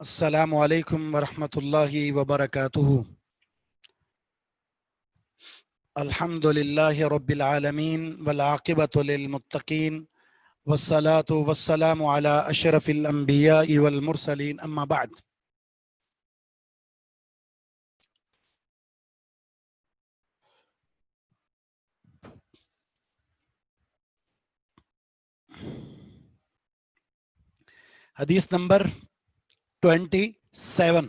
السلام علیکم ورحمۃ اللہ وبرکاتہ۔ الحمد للہ رب العالمین والعاقبۃ للمتقین والصلاة والسلام علی اشرف الانبیاء والمرسلین، اما بعد۔ حدیث نمبر 27۔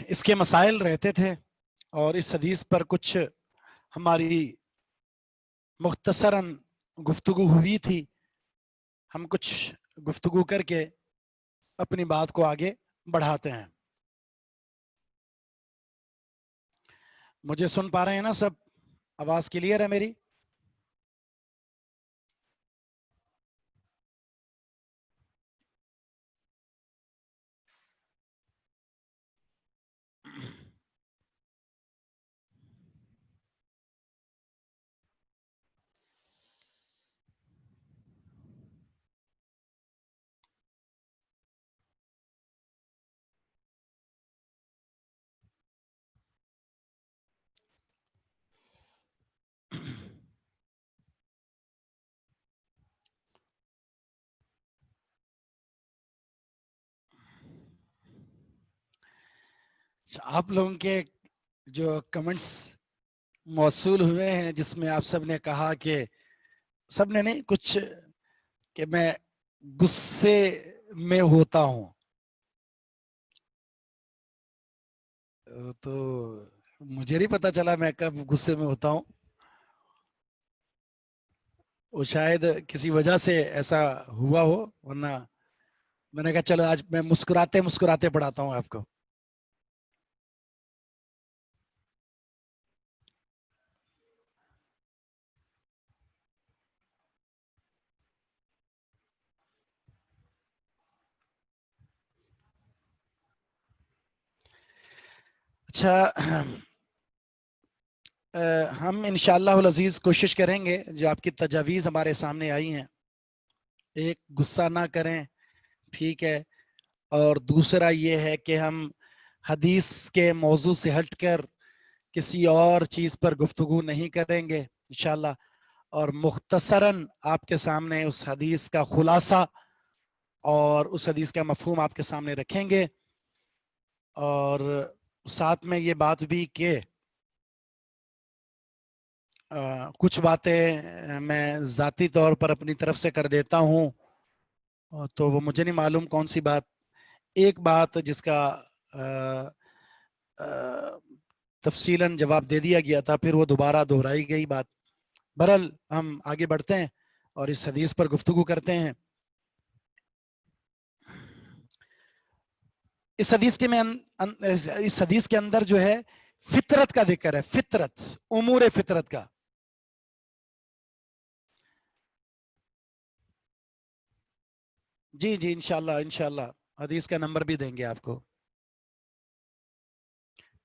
اس کے مسائل رہتے تھے اور اس حدیث پر کچھ ہماری مختصراً گفتگو ہوئی تھی۔ ہم کچھ گفتگو کر کے اپنی بات کو آگے بڑھاتے ہیں۔ مجھے سن پا رہے ہیں نا سب؟ آواز کلیئر ہے میری؟ آپ لوگوں کے جو کمنٹس موصول ہوئے ہیں جس میں آپ سب نے کہا کہ سب نے نہیں، کچھ کہ میں غصے میں ہوتا ہوں، تو مجھے نہیں پتا چلا میں کب غصے میں ہوتا ہوں۔ وہ شاید کسی وجہ سے ایسا ہوا ہو، ورنہ میں نے کہا چلو آج میں مسکراتے مسکراتے پڑھاتا ہوں آپ کو۔ اچھا، ہم انشاءاللہ العزیز کوشش کریں گے جو آپ کی تجاویز ہمارے سامنے آئی ہیں، ایک غصہ نہ کریں، ٹھیک ہے، اور دوسرا یہ ہے کہ ہم حدیث کے موضوع سے ہٹ کر کسی اور چیز پر گفتگو نہیں کریں گے انشاءاللہ، اور مختصراً آپ کے سامنے اس حدیث کا خلاصہ اور اس حدیث کا مفہوم آپ کے سامنے رکھیں گے، اور ساتھ میں یہ بات بھی کہ کچھ باتیں میں ذاتی طور پر اپنی طرف سے کر دیتا ہوں، تو وہ مجھے نہیں معلوم کون سی بات۔ ایک بات جس کا تفصیلاً جواب دے دیا گیا تھا، پھر وہ دوبارہ دہرائی گئی بات۔ بہرحال ہم آگے بڑھتے ہیں اور اس حدیث پر گفتگو کرتے ہیں۔ اس حدیث کے اندر جو ہے فطرت کا ذکر ہے، فطرت، امور فطرت کا۔ جی جی انشاءاللہ حدیث کا نمبر بھی دیں گے آپ کو،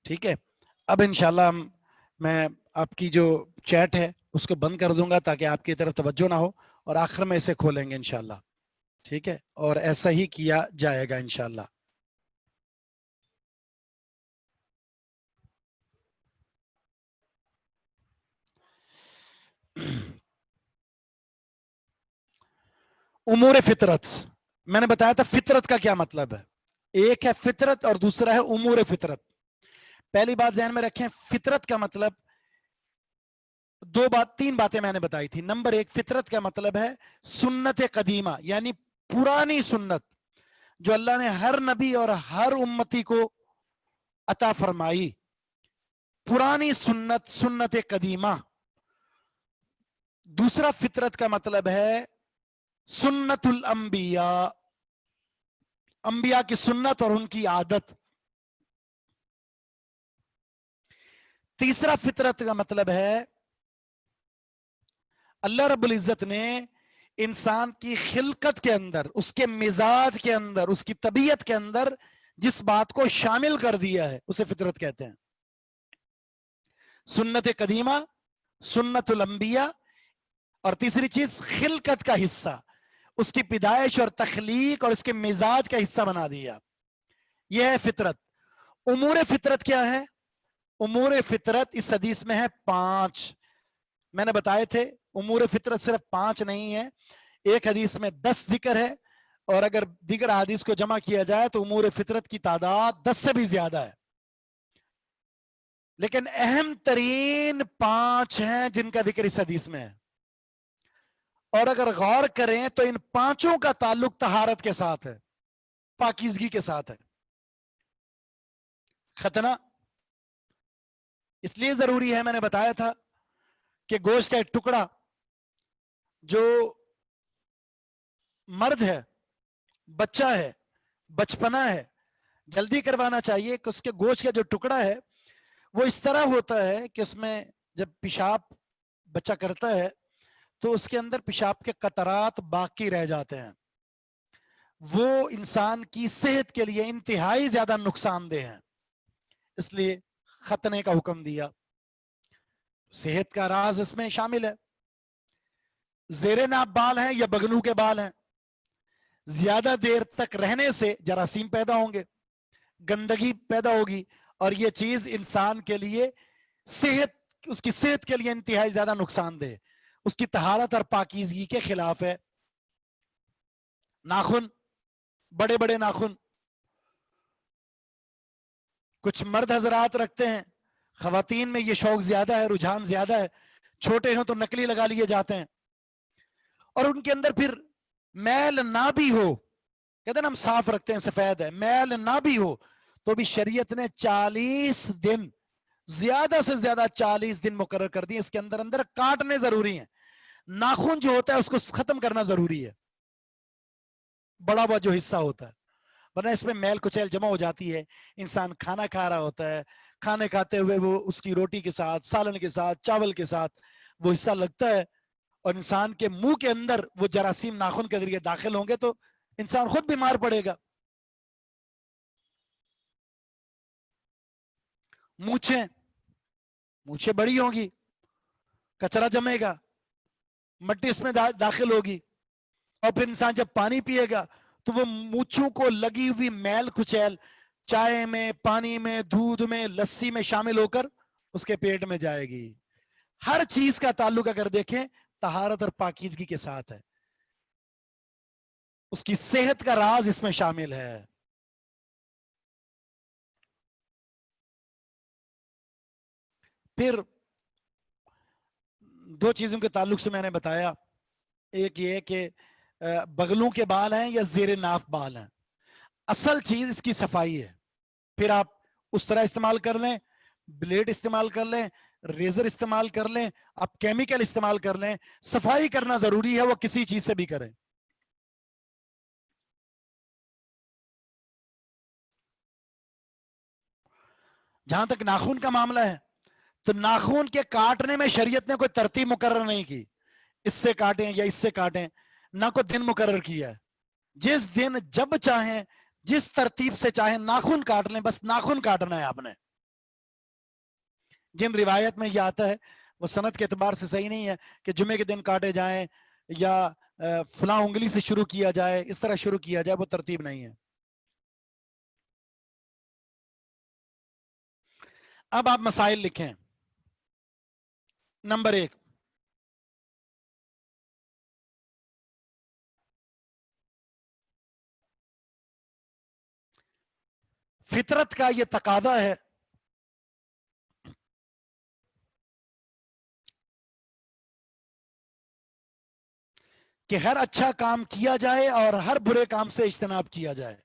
ٹھیک ہے۔ اب انشاءاللہ میں آپ کی جو چیٹ ہے اس کو بند کر دوں گا تاکہ آپ کی طرف توجہ نہ ہو، اور آخر میں اسے کھولیں گے انشاءاللہ، ٹھیک ہے، اور ایسا ہی کیا جائے گا انشاءاللہ۔ امور فطرت، میں نے بتایا تھا فطرت کا کیا مطلب ہے، ایک ہے فطرت اور دوسرا ہے امور فطرت۔ پہلی بات ذہن میں رکھیں، فطرت کا مطلب تین باتیں میں نے بتائی تھی۔ نمبر ایک، فطرت کا مطلب ہے سنت قدیمہ، یعنی پرانی سنت جو اللہ نے ہر نبی اور ہر امتی کو عطا فرمائی، پرانی سنت، سنت قدیمہ۔ دوسرا فطرت کا مطلب ہے سنت الانبیاء، انبیاء کی سنت اور ان کی عادت۔ تیسرا فطرت کا مطلب ہے اللہ رب العزت نے انسان کی خلقت کے اندر، اس کے مزاج کے اندر، اس کی طبیعت کے اندر جس بات کو شامل کر دیا ہے اسے فطرت کہتے ہیں۔ سنت قدیمہ، سنت الانبیاء، اور تیسری چیز خلقت کا حصہ، اس کی پیدائش اور تخلیق اور اس کے مزاج کا حصہ بنا دیا. یہ ہے فطرت. امور فطرت کیا ہے؟ امور فطرت اس حدیث میں ہے 5. میں نے بتائے تھے امور فطرت صرف 5 نہیں ہے، ایک حدیث میں 10 ذکر ہے، اور اگر دیگر حدیث کو جمع کیا جائے تو امور فطرت کی تعداد 10 سے بھی زیادہ ہے. لیکن اہم ترین 5 ہیں جن کا ذکر اس حدیث میں ہے، اور اگر غور کریں تو ان 5 کا تعلق طہارت کے ساتھ ہے، پاکیزگی کے ساتھ ہے. ختنہ اس لیے ضروری ہے، میں نے بتایا تھا کہ گوشت کا ایک ٹکڑا جو مرد ہے، بچہ ہے، بچپنا ہے، جلدی کروانا چاہیے کہ اس کے گوشت کا جو ٹکڑا ہے وہ اس طرح ہوتا ہے کہ اس میں جب پیشاب بچہ کرتا ہے تو اس کے اندر پیشاب کے قطرات باقی رہ جاتے ہیں. وہ انسان کی صحت کے لیے انتہائی زیادہ نقصان دہ ہیں، اس لیے ختنے کا حکم دیا. صحت کا راز اس میں شامل ہے. زیر ناپ بال ہیں یا بگنو کے بال ہیں، زیادہ دیر تک رہنے سے جراثیم پیدا ہوں گے، گندگی پیدا ہوگی، اور یہ چیز انسان کے لیے اس کی صحت کے لیے انتہائی زیادہ نقصان دہ، اس کی طہارت اور پاکیزگی کے خلاف ہے. ناخن، بڑے بڑے ناخن کچھ مرد حضرات رکھتے ہیں، خواتین میں یہ شوق زیادہ ہے، رجحان زیادہ ہے. چھوٹے ہیں تو نکلی لگا لیے جاتے ہیں، اور ان کے اندر پھر میل نہ بھی ہو، کہتے ہیں ہم صاف رکھتے ہیں سفید ہے، میل نہ بھی ہو تو بھی شریعت نے 40 دن، زیادہ سے زیادہ 40 دن مقرر کر دیے. اس کے اندر اندر کاٹنے ضروری ہیں. ناخن جو ہوتا ہے اس کو ختم کرنا ضروری ہے، بڑا ہوا جو حصہ ہوتا ہے، ورنہ اس میں میل کچیل جمع ہو جاتی ہے. انسان کھانا کھا رہا ہوتا ہے، کھانے کھاتے ہوئے وہ اس کی روٹی کے ساتھ، سالن کے ساتھ، چاول کے ساتھ وہ حصہ لگتا ہے، اور انسان کے منہ کے اندر وہ جراثیم ناخن کے ذریعے داخل ہوں گے تو انسان خود بیمار پڑے گا. مونچھیں بڑی ہوں گی، کچرا جمے گا، مٹی اس میں داخل ہوگی، اور پھر انسان جب پانی پیے گا تو وہ مونچھوں کو لگی ہوئی میل کچیل چائے میں، پانی میں، دودھ میں، لسی میں شامل ہو کر اس کے پیٹ میں جائے گی. ہر چیز کا تعلق اگر دیکھیں طہارت اور پاکیزگی کے ساتھ ہے. اس کی صحت کا راز اس میں شامل ہے. پھر 2 چیزوں کے تعلق سے میں نے بتایا، ایک یہ کہ بغلوں کے بال ہیں یا زیر ناف بال ہیں. اصل چیز اس کی صفائی ہے. پھر آپ اس طرح استعمال کر لیں، بلیڈ استعمال کر لیں، ریزر استعمال کر لیں، آپ کیمیکل استعمال کر لیں، صفائی کرنا ضروری ہے، وہ کسی چیز سے بھی کریں. جہاں تک ناخن کا معاملہ ہے تو ناخن کے کاٹنے میں شریعت نے کوئی ترتیب مقرر نہیں کی، اس سے کاٹیں یا اس سے کاٹیں، نہ کوئی دن مقرر کیا ہے. جس دن جب چاہیں، جس ترتیب سے چاہیں ناخن کاٹ لیں، بس ناخن کاٹنا ہے آپ نے. جن روایت میں یہ آتا ہے وہ سند کے اعتبار سے صحیح نہیں ہے کہ جمعے کے دن کاٹے جائیں یا فلاں انگلی سے شروع کیا جائے، اس طرح شروع کیا جائے، وہ ترتیب نہیں ہے. اب آپ مسائل لکھیں. نمبر 1، فطرت کا یہ تقاضا ہے کہ ہر اچھا کام کیا جائے اور ہر برے کام سے اجتناب کیا جائے.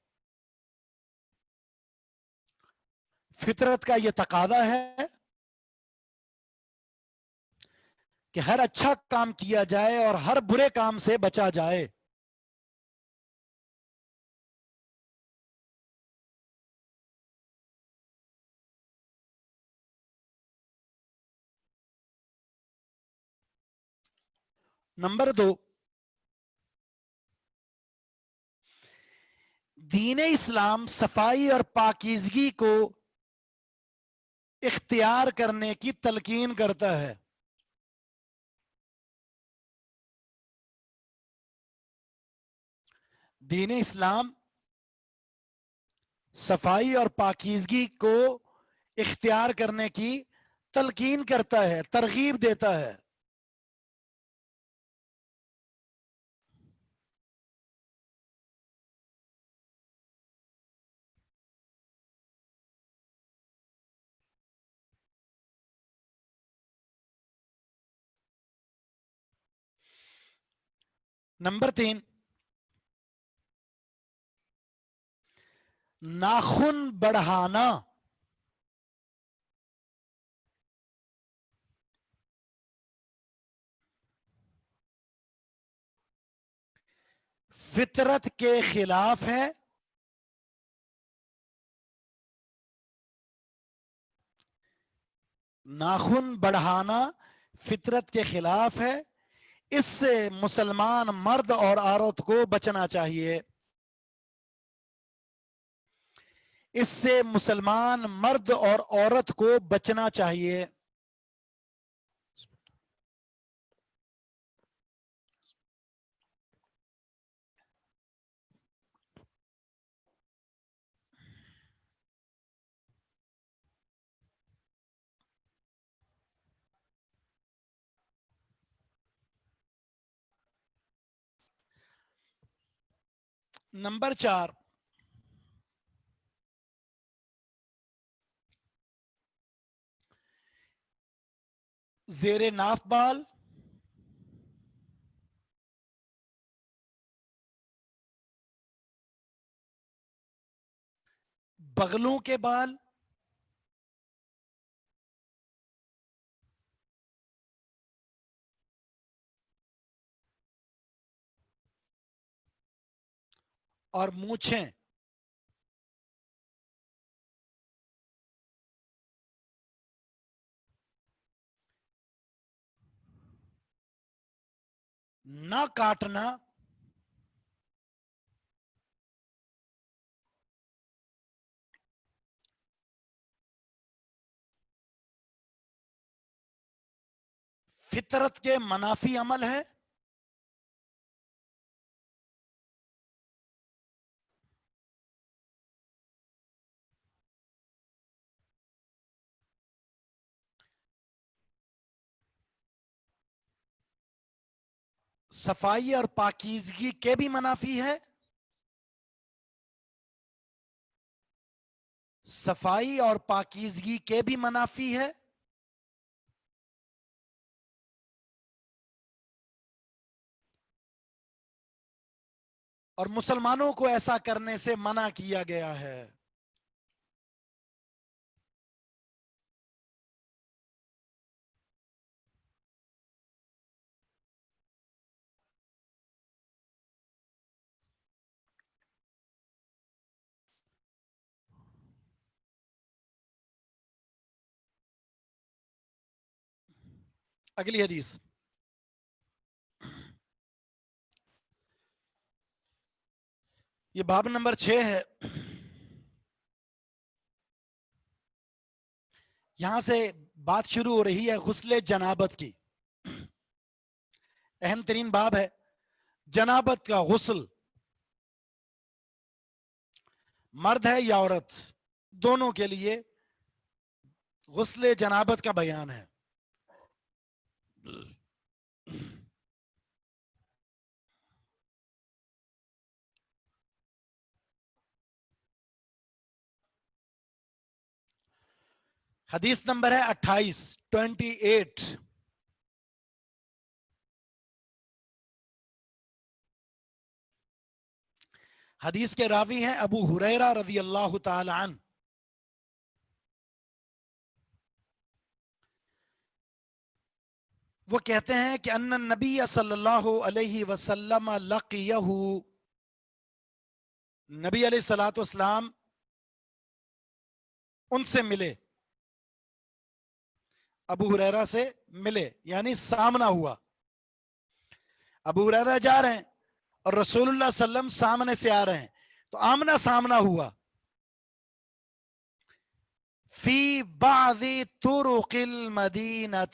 فطرت کا یہ تقاضا ہے کہ ہر اچھا کام کیا جائے اور ہر برے کام سے بچا جائے. نمبر 2، دین اسلام صفائی اور پاکیزگی کو اختیار کرنے کی تلقین کرتا ہے. دین اسلام صفائی اور پاکیزگی کو اختیار کرنے کی تلقین کرتا ہے، ترغیب دیتا ہے۔ نمبر 3، ناخن بڑھانا۔ فطرت کے خلاف ہے، ناخن بڑھانا فطرت کے خلاف ہے، اس سے مسلمان مرد اور عورت کو بچنا چاہیے، اس سے مسلمان مرد اور عورت کو بچنا چاہیے۔ نمبر 4، زیر ناف بال، بغلوں کے بال، اور مونچھیں نہ کاٹنا، فطرت کے منافی عمل ہے، صفائی اور پاکیزگی کے بھی منافی ہے، صفائی اور پاکیزگی کے بھی منافی ہے، اور مسلمانوں کو ایسا کرنے سے منع کیا گیا ہے۔ اگلی حدیث، یہ باب نمبر 6 ہے۔ یہاں سے بات شروع ہو رہی ہے غسل جنابت کی، اہم ترین باب ہے جنابت کا غسل، مرد ہے یا عورت دونوں کے لیے غسل جنابت کا بیان ہے۔ حدیث نمبر ہے 28۔ حدیث کے راوی ہیں ابو ہریرہ رضی اللہ تعالی عنہ۔ وہ کہتے ہیں کہ ان النبی صلی اللہ علیہ وسلم لقیہ، نبی علیہ الصلوۃ والسلام ان سے ملے، ابو ہریرہ سے ملے یعنی سامنا ہوا۔ ابو ہریرہ جا رہے ہیں اور رسول اللہ صلی اللہ علیہ وسلم سامنے سے آ رہے ہیں، تو آمنا سامنا ہوا۔ فی بعض طرق المدینہ،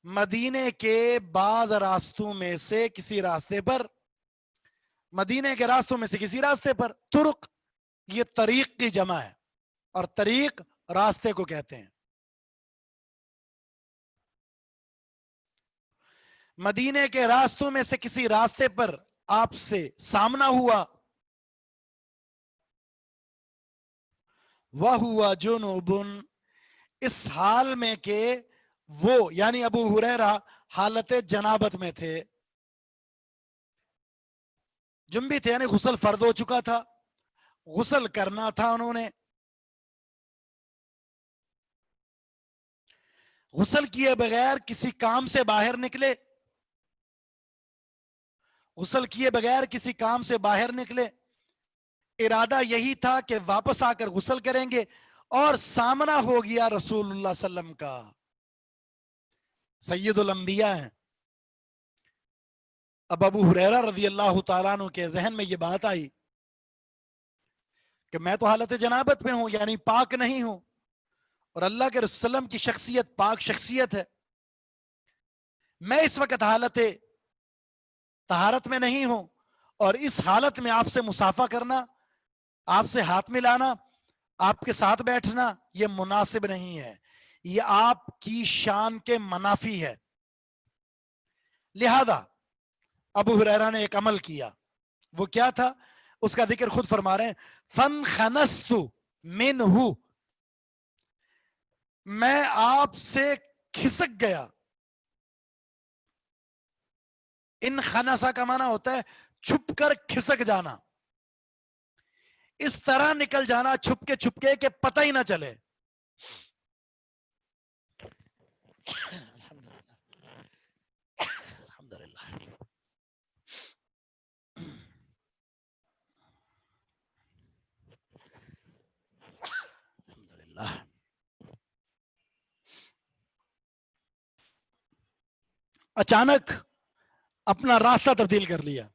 مدینے کے بعض راستوں میں سے کسی راستے پر مدینے کے راستوں میں سے کسی راستے پر. طرق یہ طریق کی جمع ہے اور طریق راستے کو کہتے ہیں. مدینے کے راستوں میں سے کسی راستے پر آپ سے سامنا ہوا. وَهُوَ جُنُوبٌ اس حال میں کہ وہ یعنی ابو ہریرہ حالت جنابت میں تھے. جنبی تھے یعنی غسل فرض ہو چکا تھا, غسل کرنا تھا انہوں نے. غسل کیے بغیر کسی کام سے باہر نکلے, غسل کیے بغیر کسی کام سے باہر نکلے, ارادہ یہی تھا کہ واپس آ کر غسل کریں گے, اور سامنا ہو گیا رسول اللہ صلی اللہ علیہ وسلم کا. سید الانبیاء ہیں. اب ابو ہریرہ رضی اللہ تعالیٰ عنہ کے ذہن میں یہ بات آئی کہ میں تو حالت جنابت میں ہوں, یعنی پاک نہیں ہوں, اور اللہ کے رسول وسلم کی شخصیت پاک شخصیت ہے. میں اس وقت حالت طہارت میں نہیں ہوں, اور اس حالت میں آپ سے مصافحہ کرنا, آپ سے ہاتھ ملانا, آپ کے ساتھ بیٹھنا یہ مناسب نہیں ہے, یہ آپ کی شان کے منافی ہے. لہذا ابو ہریرہ نے ایک عمل کیا. وہ کیا تھا اس کا ذکر خود فرما رہے ہیں. فَانْخَنَسْتُ مِنْهُ میں آپ سے کھسک گیا. ان خنسا کا معنی ہوتا ہے چھپ کر کھسک جانا, اس طرح نکل جانا چھپ کے کہ پتہ ہی نہ چلے. اچانک اپنا راستہ تبدیل کر لیا.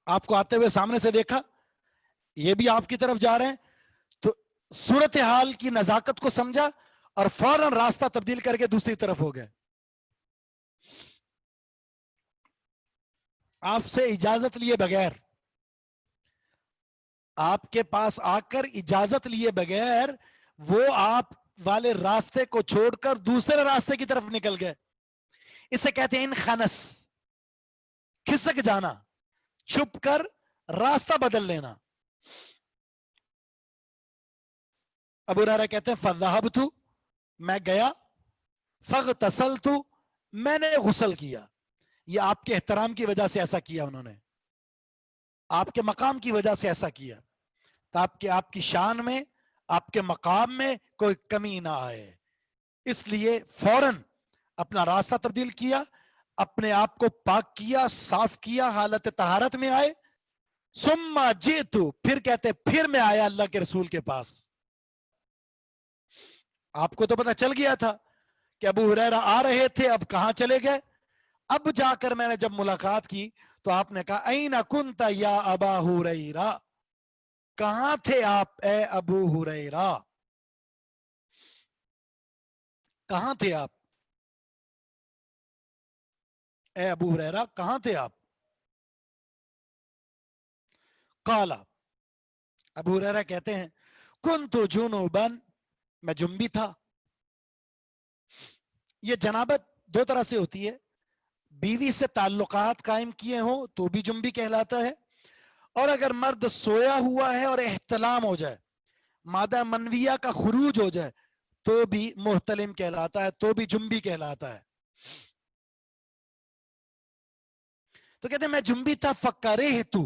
آپ کو آتے ہوئے سامنے سے دیکھا, یہ بھی آپ کی طرف جا رہے ہیں, تو صورتحال کی نزاکت کو سمجھا اور فوراً راستہ تبدیل کر کے دوسری طرف ہو گئے. آپ سے اجازت لیے بغیر, آپ کے پاس آ کر اجازت لیے بغیر وہ آپ والے راستے کو چھوڑ کر دوسرے راستے کی طرف نکل گئے. اسے کہتے ہیں انخنس, کھسک جانا, چھپ کر راستہ بدل لینا. ابو ہریرہ کہتے ہیں فذهبت میں گیا, فاغتسلت میں نے غسل کیا. یہ آپ کے احترام کی وجہ سے ایسا کیا انہوں نے, آپ کے مقام کی وجہ سے ایسا کیا, تاکہ آپ کی شان میں آپ کے مقام میں کوئی کمی نہ آئے. اس لیے فوراً اپنا راستہ تبدیل کیا, اپنے آپ کو پاک کیا, صاف کیا, حالت طہارت میں آئے. ثم جئت پھر کہتے پھر میں آیا اللہ کے رسول کے پاس. آپ کو تو پتہ چل گیا تھا کہ ابو ہریرہ آ رہے تھے, اب کہاں چلے گئے. اب جا کر میں نے جب ملاقات کی تو آپ نے کہا این کنت یا ابا ہریرہ, کہاں تھے آپ اے ابو ہریرہ, کہاں تھے آپ اے ابو ہریرہ, کہاں تھے آپ. قال ابو ہریرہ کہتے ہیں کنت جنوبا میں جنبی تھا. یہ جنابت دو طرح سے ہوتی ہے, بیوی سے تعلقات قائم کیے ہوں تو بھی جنبی کہلاتا ہے, اور اگر مرد سویا ہوا ہے اور احتلام ہو جائے, مادہ منویہ کا خروج ہو جائے تو بھی محتلم کہلاتا ہے, تو بھی جنبی کہلاتا ہے. تو کہتے ہیں میں جنبی تھا, فکرہت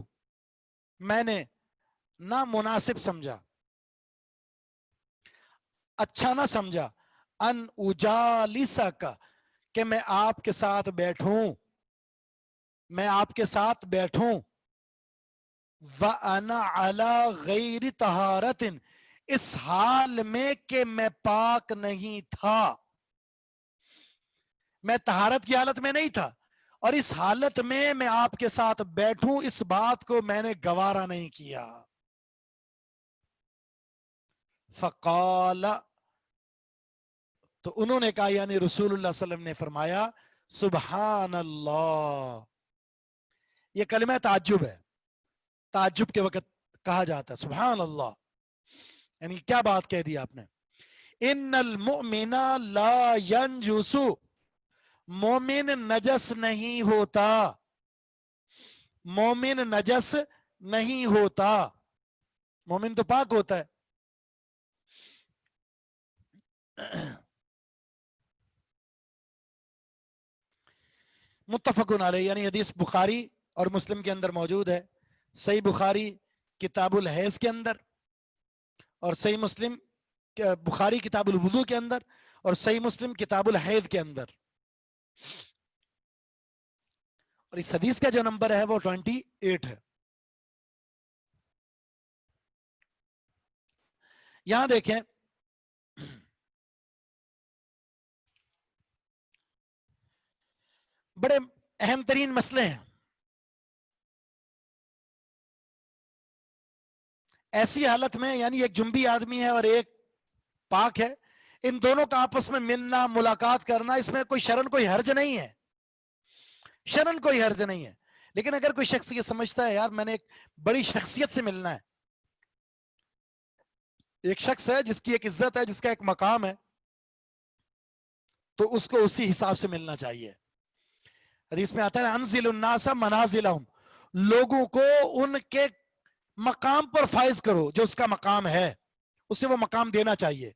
میں نے نامناسب سمجھا, اچھا نہ سمجھا, ان اجالسک کہ میں آپ کے ساتھ بیٹھوں, میں آپ کے ساتھ بیٹھوں. وَأَنَا عَلَى غَيْرِ طَهَارَةٍ اس حال میں کہ میں پاک نہیں تھا, میں طہارت کی حالت میں نہیں تھا, اور اس حالت میں آپ کے ساتھ بیٹھوں, اس بات کو میں نے گوارا نہیں کیا. فقال تو انہوں نے کہا, یعنی رسول اللہ صلی اللہ علیہ وسلم نے فرمایا, سبحان اللہ یہ کلمہ تعجب ہے، تعجب کے وقت کہا جاتا ہے. سبحان اللہ، یعنی کیا بات کہہ دی آپ نے. ان المؤمن لا ينجس، مومن نجس نہیں ہوتا، مومن نجس نہیں ہوتا، مومن تو پاک ہوتا ہے. متفقن علیہ، یعنی حدیث بخاری اور مسلم کے اندر موجود ہے. صحیح بخاری کتاب الحیض کے اندر، اور صحیح مسلم بخاری کتاب الوضو کے اندر، اور صحیح مسلم کتاب الحیض کے اندر. اور اس حدیث کا جو نمبر ہے وہ 28 ہے. یہاں دیکھیں بڑے اہم ترین مسئلے ہیں. ایسی حالت میں، یعنی ایک جنبی آدمی ہے اور ایک پاک ہے، ان دونوں کا آپس میں ملنا ملاقات کرنا، اس میں کوئی شرن کوئی حرج نہیں ہے، شرن کوئی حرج نہیں ہے. لیکن اگر کوئی شخص یہ سمجھتا ہے یار میں نے ایک بڑی شخصیت سے ملنا ہے، ایک شخص ہے جس کی ایک عزت ہے، جس کا ایک مقام ہے، تو اس کو اسی حساب سے ملنا چاہیے. حدیث میں آتا ہے انزل الناس منازلہم، لوگوں کو ان کے مقام پر فائز کرو، جو اس کا مقام ہے اسے وہ مقام دینا چاہیے.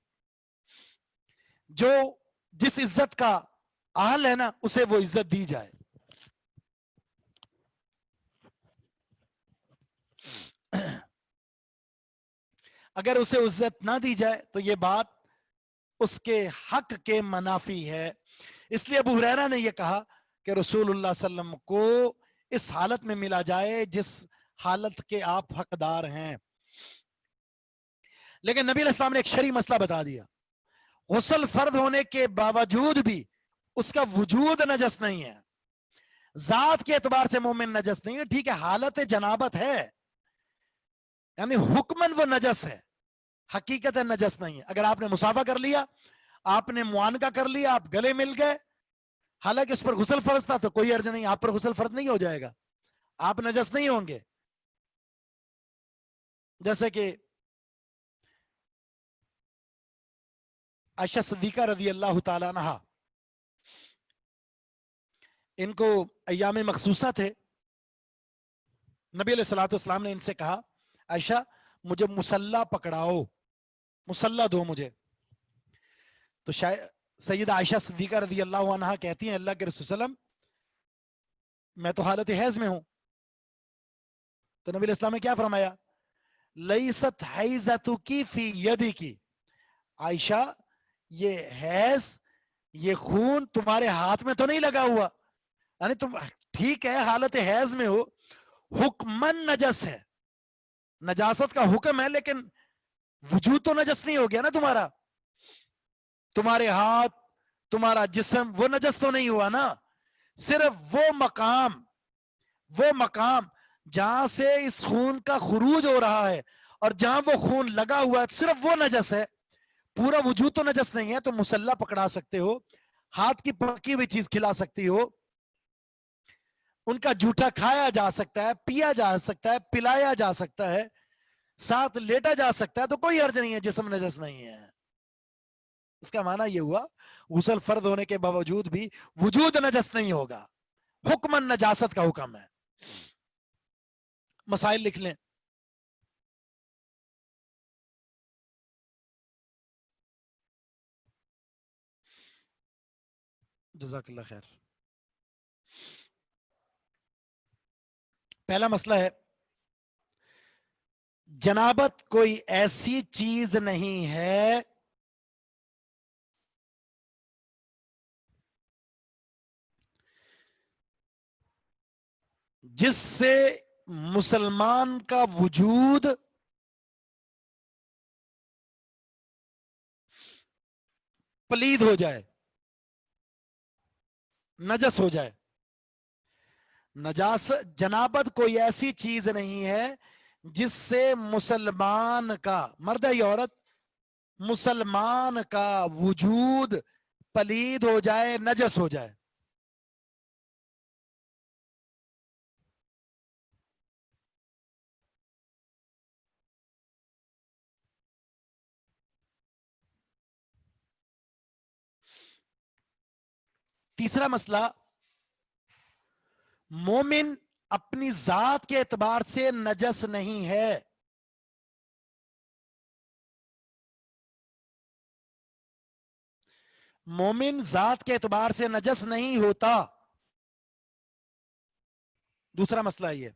جو جس عزت کا اہل ہے نا اسے وہ عزت دی جائے. اگر اسے عزت نہ دی جائے تو یہ بات اس کے حق کے منافی ہے. اس لیے ابو ہریرہ نے یہ کہا کہ رسول اللہ صلی اللہ علیہ وسلم کو اس حالت میں ملا جائے جس حالت کے آپ حقدار ہیں. لیکن نبی علیہ السلام نے ایک شرعی مسئلہ بتا دیا، غسل فرض ہونے کے باوجود بھی اس کا وجود نجس نہیں ہے، ذات کے اعتبار سے مومن نجس نہیں ہے. ٹھیک ہے حالت جنابت ہے، یعنی حکمن وہ نجس ہے، حقیقت نجس نہیں ہے. اگر آپ نے مصافحہ کر لیا، آپ نے معانقہ کر لیا، آپ گلے مل گئے، حالانکہ اس پر غسل فرض تھا، تو کوئی عرض نہیں، آپ پر غسل فرض نہیں ہو جائے گا، آپ نجس نہیں ہوں گے. جیسے کہ عائشہ صدیقہ رضی اللہ تعالیٰ عنہا، ان کو ایام مخصوصہ تھے، نبی علیہ الصلوۃ والسلام نے ان سے کہا عائشہ مجھے مصلی پکڑاؤ، مصلی دو مجھے. تو سیدہ عائشہ صدیقہ رضی اللہ عنہا کہتی ہیں اللہ کے رسول صلی اللہ علیہ وسلم میں تو حالت حیض میں ہوں. تو نبی علیہ السلام نے کیا فرمایا، لیست حیضتکی فی یدکی، عائشہ یہ حیض یہ خون تمہارے ہاتھ میں تو نہیں لگا ہوا، یعنی تم ٹھیک ہے حالت حیض میں ہو، حکمن نجس ہے، نجاست کا حکم ہے، لیکن وجود تو نجس نہیں ہو گیا نا تمہارا، تمہارے ہاتھ تمہارا جسم وہ نجس تو نہیں ہوا نا. صرف وہ مقام جہاں سے اس خون کا خروج ہو رہا ہے اور جہاں وہ خون لگا ہوا ہے صرف وہ نجس ہے، پورا وجود تو نجس نہیں ہے. تو مصلی پکڑا سکتے ہو، ہاتھ کی پکی ہوئی چیز کھلا سکتی ہو، ان کا جھوٹا کھایا جا سکتا ہے، پیا جا سکتا ہے، پلایا جا سکتا ہے، ساتھ لیٹا جا سکتا ہے، تو کوئی حرج نہیں ہے، جسم نجس نہیں ہے. اس کا معنی یہ ہوا غسل فرض ہونے کے باوجود بھی وجود نجس نہیں ہوگا، حکمن نجاست کا حکم ہے. مسائل لکھ لیں. جزاک اللہ خیر. پہلا مسئلہ ہے جنابت کوئی ایسی چیز نہیں ہے جس سے مسلمان کا وجود پلید ہو جائے، نجس ہو جائے. جنابت کوئی ایسی چیز نہیں ہے جس سے مسلمان کا، مرد یا عورت، مسلمان کا وجود پلید ہو جائے، نجس ہو جائے. تیسرا مسئلہ، مومن اپنی ذات کے اعتبار سے نجس نہیں ہے. مومن ذات کے اعتبار سے نجس نہیں ہوتا. دوسرا مسئلہ یہ،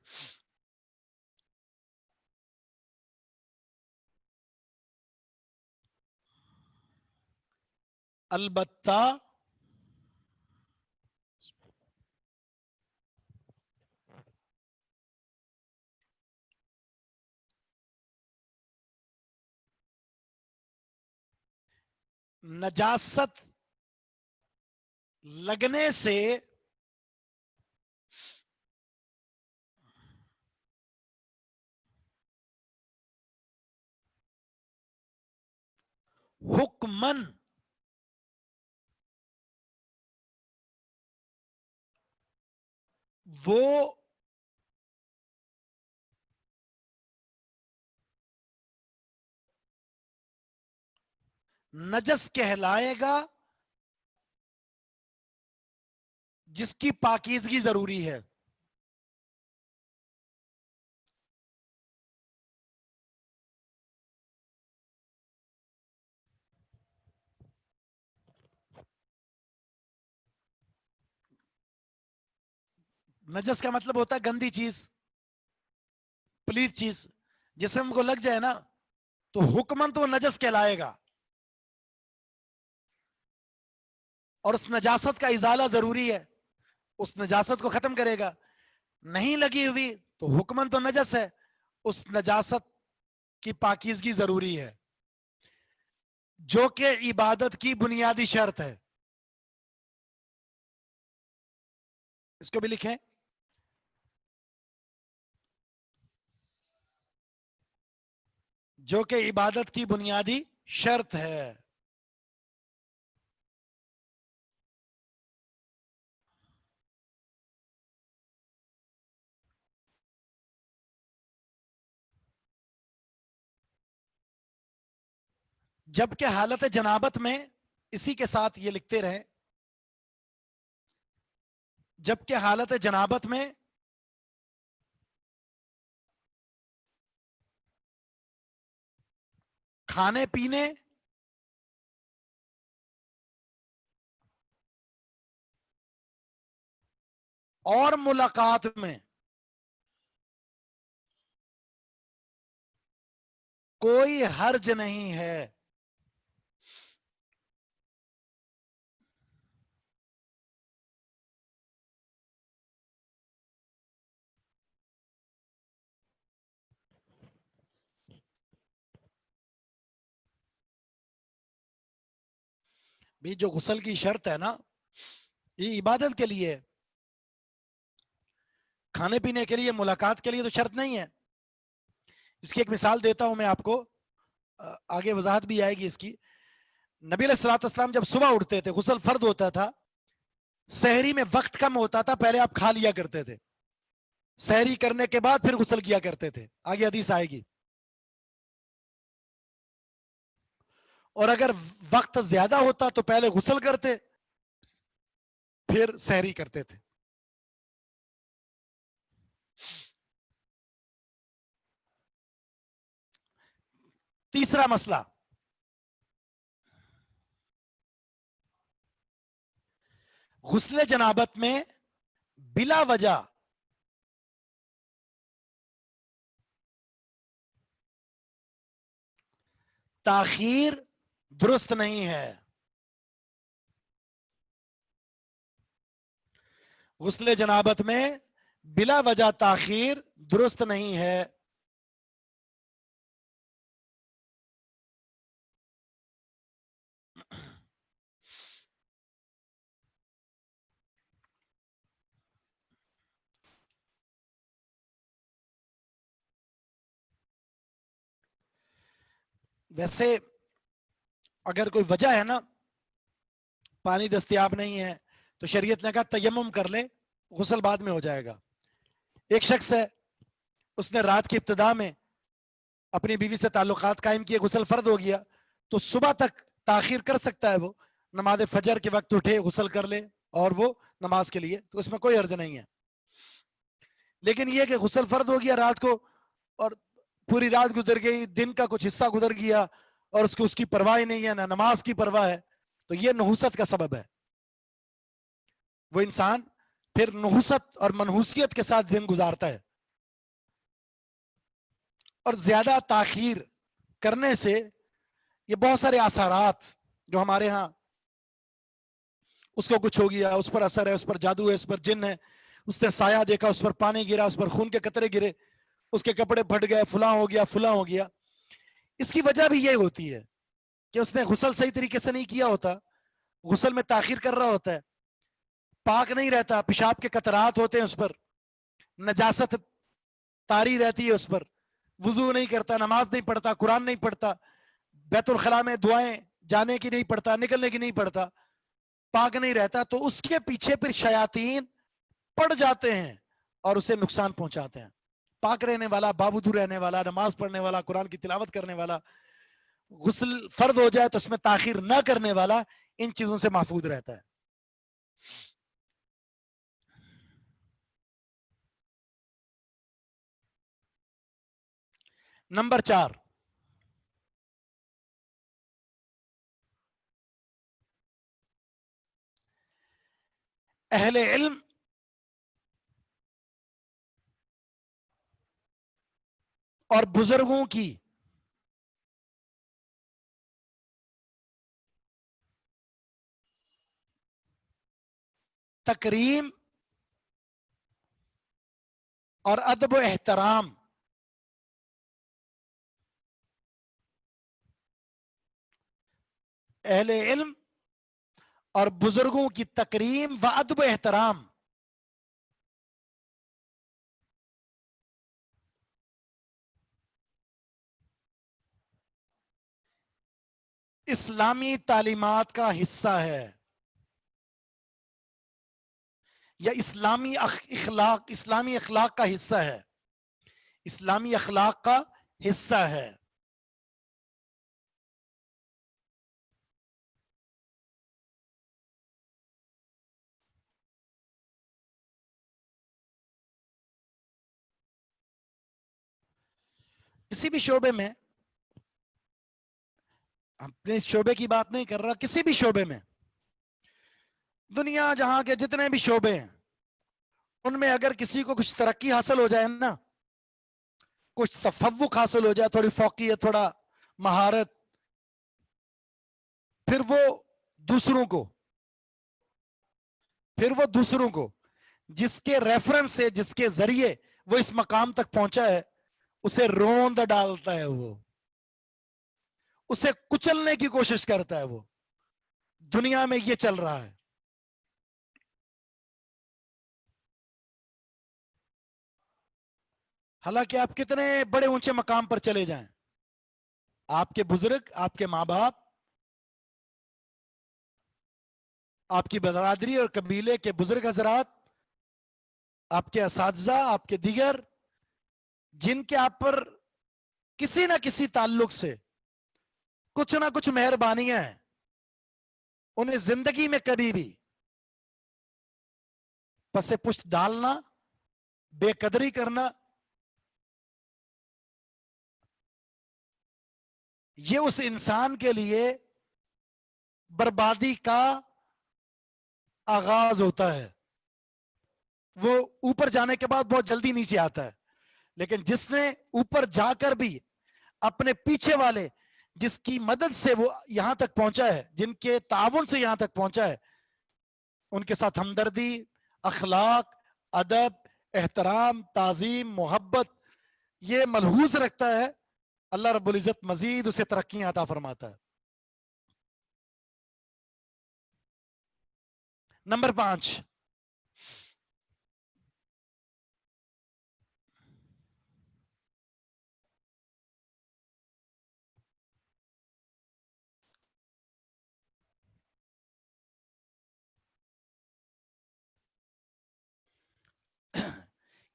البتہ نجاست لگنے سے حکمن وہ نجس کہلائے گا جس کی پاکیزگی ضروری ہے. نجس کا مطلب ہوتا ہے گندی چیز، پلیت چیز. جسم کو لگ جائے نا تو حکمن تو نجس کہلائے گا، اور اس نجاست کا ازالہ ضروری ہے، اس نجاست کو ختم کرے گا. نہیں لگی ہوئی تو حکمن تو نجس ہے، اس نجاست کی پاکیزگی ضروری ہے، جو کہ عبادت کی بنیادی شرط ہے. اس کو بھی لکھیں، جو کہ عبادت کی بنیادی شرط ہے. جبکہ حالت جنابت میں، اسی کے ساتھ یہ لکھتے رہے، جبکہ حالت جنابت میں کھانے پینے اور ملاقات میں کوئی حرج نہیں ہے. بھی جو غسل کی شرط ہے نا، یہ عبادت کے لیے، کھانے پینے کے لیے، ملاقات کے لیے تو شرط نہیں ہے. اس کی ایک مثال دیتا ہوں میں آپ کو، آگے وضاحت بھی آئے گی اس کی. نبی علیہ الصلوۃ والسلام جب صبح اٹھتے تھے، غسل فرض ہوتا تھا، سحری میں وقت کم ہوتا تھا، پہلے آپ کھا لیا کرتے تھے، سحری کرنے کے بعد پھر غسل کیا کرتے تھے. آگے حدیث آئے گی. اور اگر وقت زیادہ ہوتا تو پہلے غسل کرتے پھر سحری کرتے تھے. تیسرا مسئلہ، غسل جنابت میں بلا وجہ تاخیر درست نہیں ہے. غسل جنابت میں بلا وجہ تاخیر درست نہیں ہے. ویسے اگر کوئی وجہ ہے نا، پانی دستیاب نہیں ہے، تو شریعت نے کہا تیمم کر لے، غسل بعد میں ہو جائے گا. ایک شخص ہے، اس نے رات کی ابتدا میں اپنی بیوی سے تعلقات قائم کیے، غسل فرض ہو گیا، تو صبح تک تاخیر کر سکتا ہے. وہ نماز فجر کے وقت اٹھے، غسل کر لے، اور وہ نماز کے لیے، تو اس میں کوئی عرض نہیں ہے. لیکن یہ کہ غسل فرض ہو گیا رات کو اور پوری رات گزر گئی، دن کا کچھ حصہ گزر گیا اور اس کی پرواہ نہیں ہے، نہ نماز کی پرواہ ہے، تو یہ نحوست کا سبب ہے. وہ انسان پھر نحوست اور منحوسیت کے ساتھ دن گزارتا ہے. اور زیادہ تاخیر کرنے سے یہ بہت سارے اثرات جو ہمارے ہاں، اس کو کچھ ہو گیا، اس پر اثر ہے، اس پر جادو ہے، اس پر جن ہے، اس نے سایہ دیکھا، اس پر پانی گرا، اس پر خون کے قطرے گرے، اس کے کپڑے پھٹ گئے، فلاں ہو گیا فلاں ہو گیا. اس کی وجہ بھی یہ ہوتی ہے کہ اس نے غسل صحیح طریقے سے نہیں کیا ہوتا، غسل میں تاخیر کر رہا ہوتا ہے، پاک نہیں رہتا، پیشاب کے قطرات ہوتے ہیں اس پر، نجاست طاری رہتی ہے اس پر، وضو نہیں کرتا، نماز نہیں پڑھتا، قرآن نہیں پڑھتا، بیت الخلاء میں دعائیں جانے کی نہیں پڑھتا، نکلنے کی نہیں پڑھتا، پاک نہیں رہتا، تو اس کے پیچھے پھر شیاطین پڑ جاتے ہیں اور اسے نقصان پہنچاتے ہیں. پاک رہنے والا، بابودو رہنے والا، نماز پڑھنے والا، قرآن کی تلاوت کرنے والا، غسل فرض ہو جائے تو اس میں تاخیر نہ کرنے والا ان چیزوں سے محفوظ رہتا ہے. نمبر 4، اہل علم اور بزرگوں کی تکریم اور ادب و احترام اہل علم اور بزرگوں کی تکریم و ادب و احترام اسلامی تعلیمات کا حصہ ہے، یا اسلامی اخلاق کا حصہ ہے، اسلامی اخلاق کا حصہ ہے. کسی بھی شعبے میں، اپنے اس شعبے کی بات نہیں کر رہا، کسی بھی شعبے میں، دنیا جہاں کے جتنے بھی شعبے ہیں ان میں اگر کسی کو کچھ ترقی حاصل ہو جائے نا، کچھ تفوق حاصل ہو جائے، تھوڑی فوقیت، تھوڑا مہارت، پھر وہ دوسروں کو جس کے ریفرنس سے، جس کے ذریعے وہ اس مقام تک پہنچا ہے، اسے روند ڈالتا ہے، وہ اسے کچلنے کی کوشش کرتا ہے. وہ دنیا میں یہ چل رہا ہے. حالانکہ آپ کتنے بڑے اونچے مقام پر چلے جائیں، آپ کے بزرگ، آپ کے ماں باپ، آپ کی برادری اور قبیلے کے بزرگ حضرات، آپ کے اساتذہ، آپ کے دیگر، جن کے آپ پر کسی نہ کسی تعلق سے کچھ نہ کچھ مہربانیاں ہیں، انہیں زندگی میں کبھی بھی پس پشت ڈالنا، بے قدری کرنا، یہ اس انسان کے لیے بربادی کا آغاز ہوتا ہے. وہ اوپر جانے کے بعد بہت جلدی نیچے آتا ہے. لیکن جس نے اوپر جا کر بھی اپنے پیچھے والے، جس کی مدد سے وہ یہاں تک پہنچا ہے، جن کے تعاون سے یہاں تک پہنچا ہے، ان کے ساتھ ہمدردی، اخلاق، ادب، احترام، تعظیم، محبت یہ ملحوظ رکھتا ہے، اللہ رب العزت مزید اسے ترقی عطا فرماتا ہے. نمبر 5،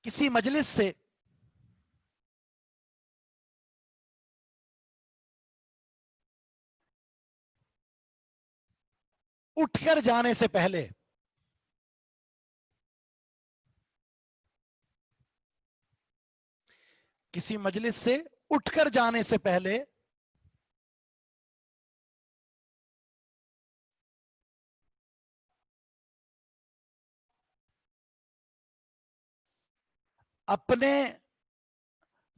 کسی مجلس سے اٹھ کر جانے سے پہلے کسی مجلس سے اٹھ کر جانے سے پہلے اپنے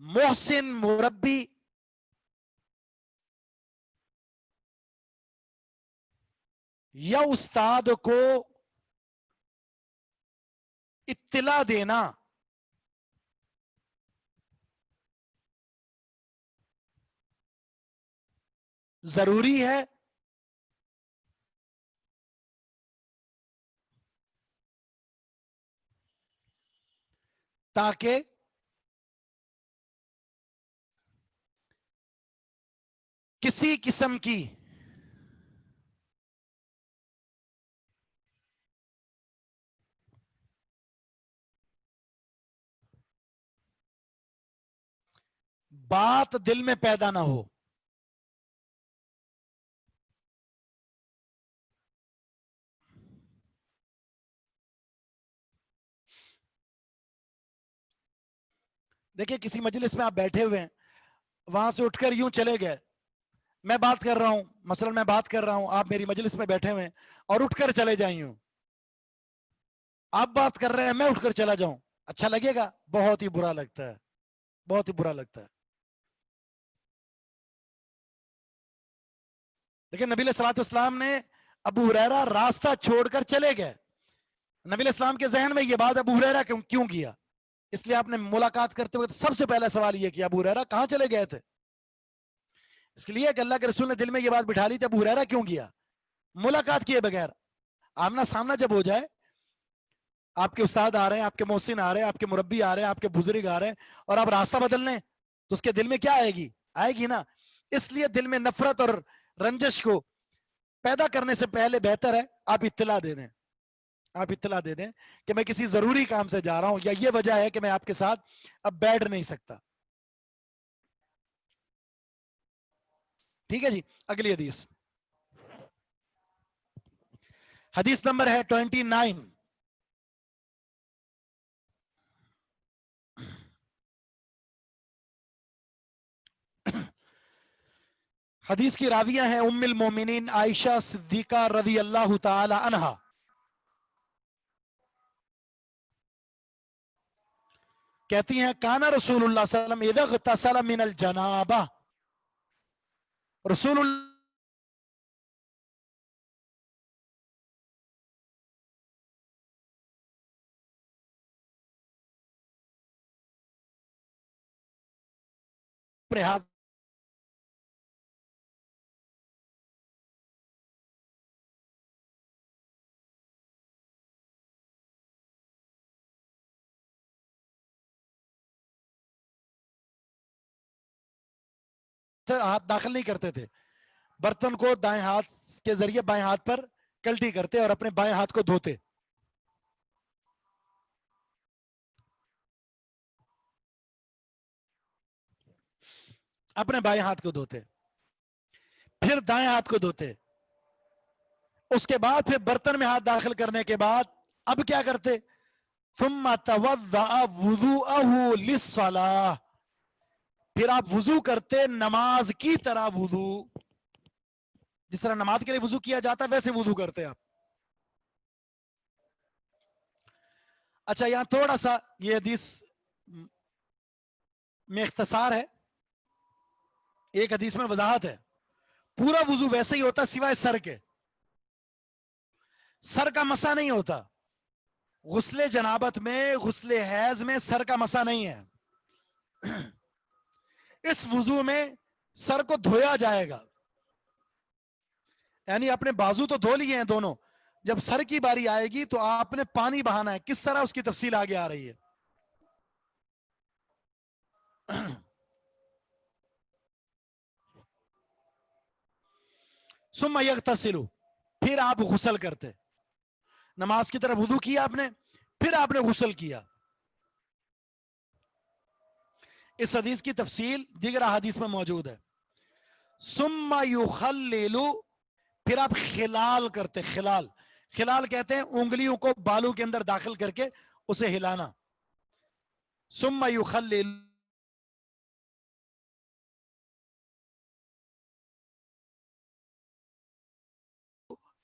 محسن مربی یا استاد کو اطلاع دینا ضروری ہے تاکہ کسی قسم کی بات دل میں پیدا نہ ہو. دیکھیں کسی مجلس میں آپ بیٹھے ہوئے ہیں, وہاں سے اٹھ کر یوں چلے گئے, میں بات کر رہا ہوں, مثلا میں بات کر رہا ہوں, آپ میری مجلس میں بیٹھے ہوئے ہیں اور اٹھ کر چلے جائیں ہوں, آپ بات کر رہے ہیں میں اٹھ کر چلا جاؤں, اچھا لگے گا؟ بہت ہی برا لگتا ہے, بہت ہی برا لگتا ہے. لیکن نبی علیہ الصلوۃ والسلام نے ابو ہریرہ راستہ چھوڑ کر چلے گئے. نبی علیہ السلام کے ذہن میں یہ بات ابو ہریرہ کیوں کیا؟ اس لیے آپ نے ملاقات کرتے وقت سب سے پہلا سوال یہ کیا, ابو ہریرہ کہاں چلے گئے تھے؟ اس لیے کہ اللہ کے رسول نے دل میں یہ بات بٹھا لی تھی, ابو ہریرہ کیوں کیا؟ ملاقات کیے بغیر. آمنا سامنا جب ہو جائے, آپ کے استاد آ رہے ہیں, آپ کے محسن آ رہے ہیں, آپ کے مربی آ رہے ہیں, آپ کے بزرگ آ رہے ہیں, اور آپ راستہ بدل لیں تو اس کے دل میں کیا آئے گی؟ آئے گی نا. اس لیے دل میں نفرت اور رنجش کو پیدا کرنے سے پہلے بہتر ہے آپ اطلاع دے دیں, آپ اطلاع دے دیں کہ میں کسی ضروری کام سے جا رہا ہوں, یا یہ وجہ ہے کہ میں آپ کے ساتھ اب بیٹھ نہیں سکتا. ٹھیک ہے جی. اگلی حدیث, حدیث نمبر ہے 29. حدیث کی راویہ ہیں ام المومنین عائشہ صدیقہ رضی اللہ تعالی عنہا. کہتی ہیں کانا رسول اللہ صلی اللہ علیہ وسلم اذا اغتسل من الجنابہ, رسول اللہ اپنے ہاتھ داخل نہیں کرتے تھے, برتن کو دائیں ہاتھ کے ذریعے بائیں ہاتھ پر کلٹی کرتے اور اپنے بائیں ہاتھ کو دھوتے, اپنے بائیں ہاتھ کو دھوتے, پھر دائیں ہاتھ کو دھوتے, اس کے بعد پھر برتن میں ہاتھ داخل کرنے کے بعد اب کیا کرتے؟ ثم توضأ وضوءه للصلاة, پھر آپ وضو کرتے نماز کی طرح وضو, جس طرح نماز کے لیے وضو کیا جاتا ہے ویسے وضو کرتے آپ. اچھا یہاں تھوڑا سا یہ حدیث میں اختصار ہے, ایک حدیث میں وضاحت ہے. پورا وضو ویسے ہی ہوتا سوائے سر کے, سر کا مسا نہیں ہوتا. غسل جنابت میں, غسل حیض میں سر کا مسا نہیں ہے. اس وضو میں سر کو دھویا جائے گا, یعنی اپنے بازو تو دھو لیے ہیں دونوں, جب سر کی باری آئے گی تو آپ نے پانی بہانا ہے. کس طرح اس کی تفصیل آگے آ رہی ہے. ثم یغتسل, پھر آپ غسل کرتے, نماز کی طرف وضو کیا آپ نے, پھر آپ نے غسل کیا. اس حدیث کی تفصیل دیگر احادیث میں موجود ہے. ثم یخلل, پھر آپ خلال کرتے, خلال, خلال کہتے ہیں انگلیوں کو بالوں کے اندر داخل کر کے اسے ہلانا. ثم یخلل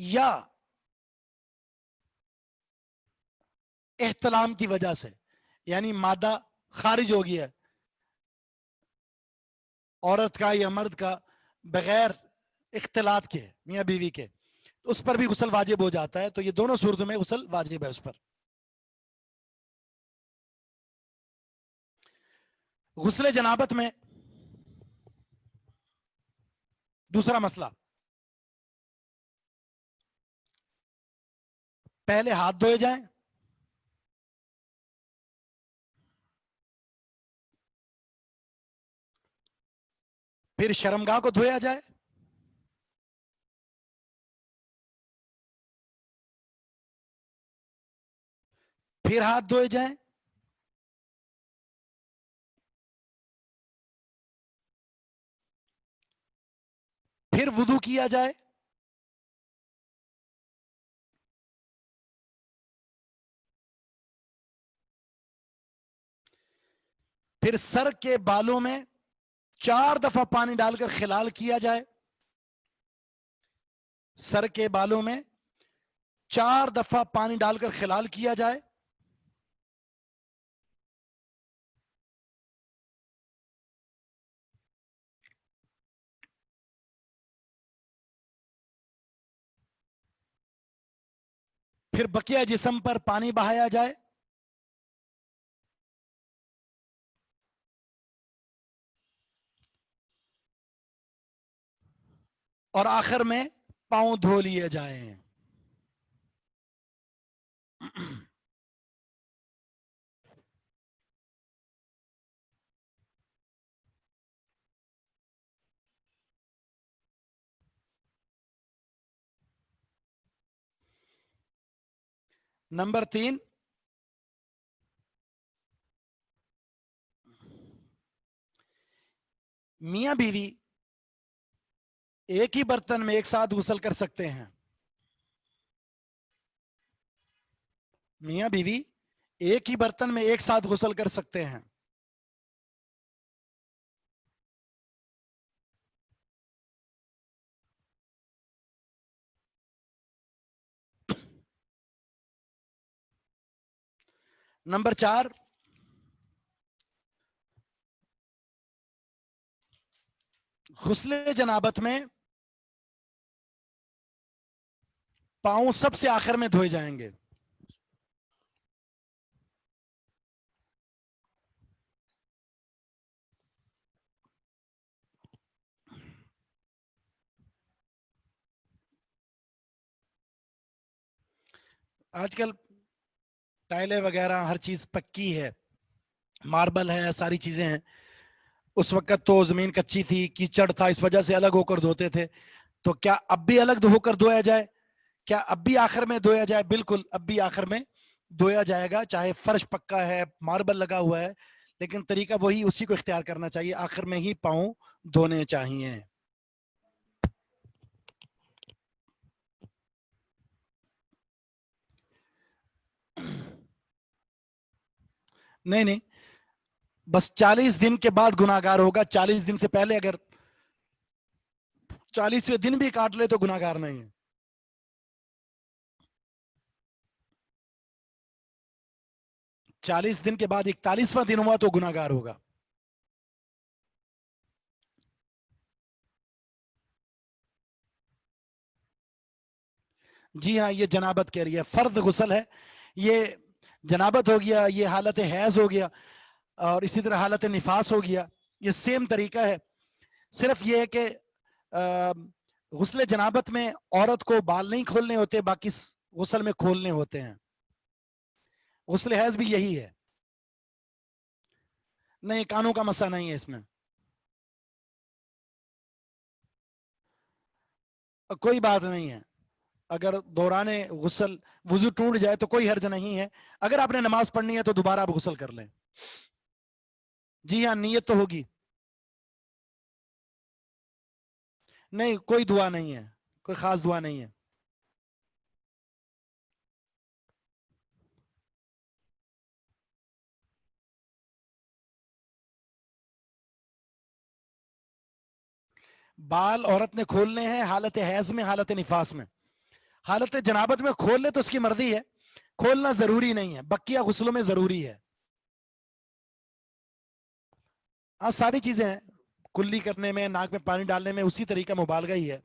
یا احتلام کی وجہ سے، یعنی مادہ خارج ہو گیا عورت کا یا مرد کا بغیر اختلاط کے میاں بیوی کے، اس پر بھی غسل واجب ہو جاتا ہے. تو یہ دونوں صورتوں میں غسل واجب ہے اس پر. غسل جنابت میں دوسرا مسئلہ، پہلے ہاتھ دھوئے جائیں، پھر شرمگاہ کو دھویا جائے، پھر ہاتھ دھوئے جائیں، پھر وضو کیا جائے، پھر سر کے بالوں میں 4 دفعہ پانی ڈال کر خلال کیا جائے، سر کے بالوں میں 4 دفعہ پانی ڈال کر خلال کیا جائے، پھر بقیہ جسم پر پانی بہایا جائے، اور آخر میں پاؤں دھو لیے جائیں. نمبر 3، میاں بیوی ایک ہی برتن میں ایک ساتھ غسل کر سکتے ہیں. میاں بیوی ایک ہی برتن میں ایک ساتھ غسل کر سکتے ہیں. نمبر 4، غسل جنابت میں پاؤں سب سے آخر میں دھوئے جائیں گے. آج کل ٹائلیں وغیرہ ہر چیز پکی ہے، ماربل ہے، ساری چیزیں ہیں. اس وقت تو زمین کچی تھی، کیچڑ تھا، اس وجہ سے الگ ہو کر دھوتے تھے. تو کیا اب بھی الگ ہو کر دھویا جائے؟ کیا اب بھی آخر میں دھویا جائے؟ بالکل اب بھی آخر میں دھویا جائے گا، چاہے فرش پکا ہے، ماربل لگا ہوا ہے، لیکن طریقہ وہی، اسی کو اختیار کرنا چاہیے، آخر میں ہی پاؤں دھونے چاہیے. نہیں، بس 40 دن کے بعد گناہگار ہوگا. 40 دن سے پہلے اگر 40ویں دن بھی کاٹ لے تو گناہگار نہیں ہے. چالیس دن کے بعد 41واں دن ہوا تو گناہگار ہوگا. جی ہاں، یہ جنابت کہہ رہی ہے، فرض غسل ہے یہ. جنابت ہو گیا، یہ حالت حیض ہو گیا، اور اسی طرح حالت نفاس ہو گیا، یہ سیم طریقہ ہے. صرف یہ ہے کہ غسل جنابت میں عورت کو بال نہیں کھولنے ہوتے، باقی غسل میں کھولنے ہوتے ہیں. غسل حیض بھی یہی ہے. نہیں، کانوں کا مسئلہ نہیں ہے اس میں. کوئی بات نہیں ہے، اگر دوران غسل وضو ٹوٹ جائے تو کوئی حرج نہیں ہے. اگر آپ نے نماز پڑھنی ہے تو دوبارہ آپ غسل کر لیں. جی ہاں، نیت تو ہوگی. نہیں، کوئی دعا نہیں ہے، کوئی خاص دعا نہیں ہے. بال عورت نے کھولنے ہیں حالت حیض میں، حالت نفاس میں. حالت جنابت میں کھول لے تو اس کی مرضی ہے، کھولنا ضروری نہیں ہے، بقیہ غسلوں میں ضروری ہے. ہاں ساری چیزیں ہیں، کلی کرنے میں، ناک میں پانی ڈالنے میں اسی طریقہ مبالغہ ہی ہے.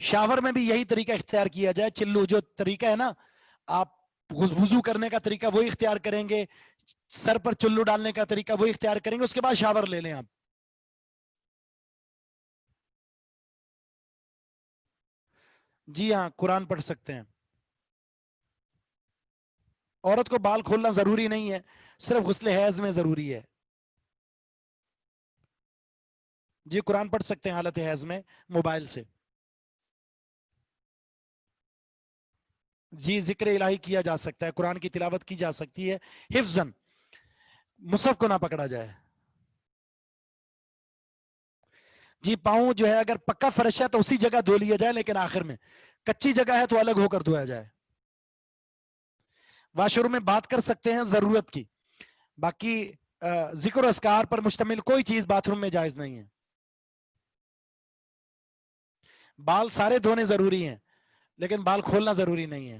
شاور میں بھی یہی طریقہ اختیار کیا جائے. چلو جو طریقہ ہے نا، آپ وضو کرنے کا طریقہ وہی اختیار کریں گے، سر پر چلو ڈالنے کا طریقہ وہی اختیار کریں گے، اس کے بعد شاور لے لیں آپ. جی ہاں قرآن پڑھ سکتے ہیں. عورت کو بال کھولنا ضروری نہیں ہے، صرف غسل حیض میں ضروری ہے. جی قرآن پڑھ سکتے ہیں حالت حیض میں موبائل سے. جی ذکر الہی کیا جا سکتا ہے، قرآن کی تلاوت کی جا سکتی ہے حفظاً، مصحف کو نہ پکڑا جائے. جی پاؤں جو ہے اگر پکا فرش ہے تو اسی جگہ دھو لیا جائے، لیکن آخر میں کچی جگہ ہے تو الگ ہو کر دھویا جائے. واش روم میں بات کر سکتے ہیں ضرورت کی، باقی ذکر و اذکار پر مشتمل کوئی چیز باتھ روم میں جائز نہیں ہے. بال سارے دھونے ضروری ہیں لیکن بال کھولنا ضروری نہیں ہے.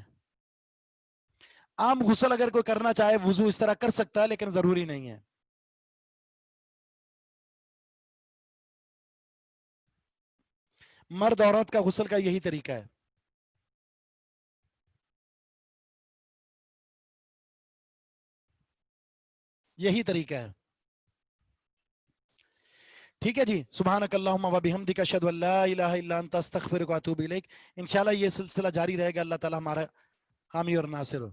عام غسل اگر کوئی کرنا چاہے وضو اس طرح کر سکتا ہے لیکن ضروری نہیں ہے. مرد عورت کا غسل کا یہی طریقہ ہے. یہی طریقہ ہے. ٹھیک ہے جی. سبحانک اللہم و بحمدک اشہد ان لا الہ الا انت استغفرک و اتوب الیک. انشاءاللہ یہ سلسلہ جاری رہے گا. اللہ تعالی ہمارا حامی اور ناصر ہو.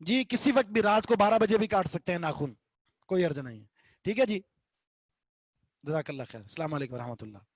جی کسی وقت بھی رات کو 12 بجے بھی کاٹ سکتے ہیں ناخن، کوئی عرض نہیں ہے. ٹھیک ہے جی. جزاک اللہ خیر. السلام علیکم ورحمۃ اللہ.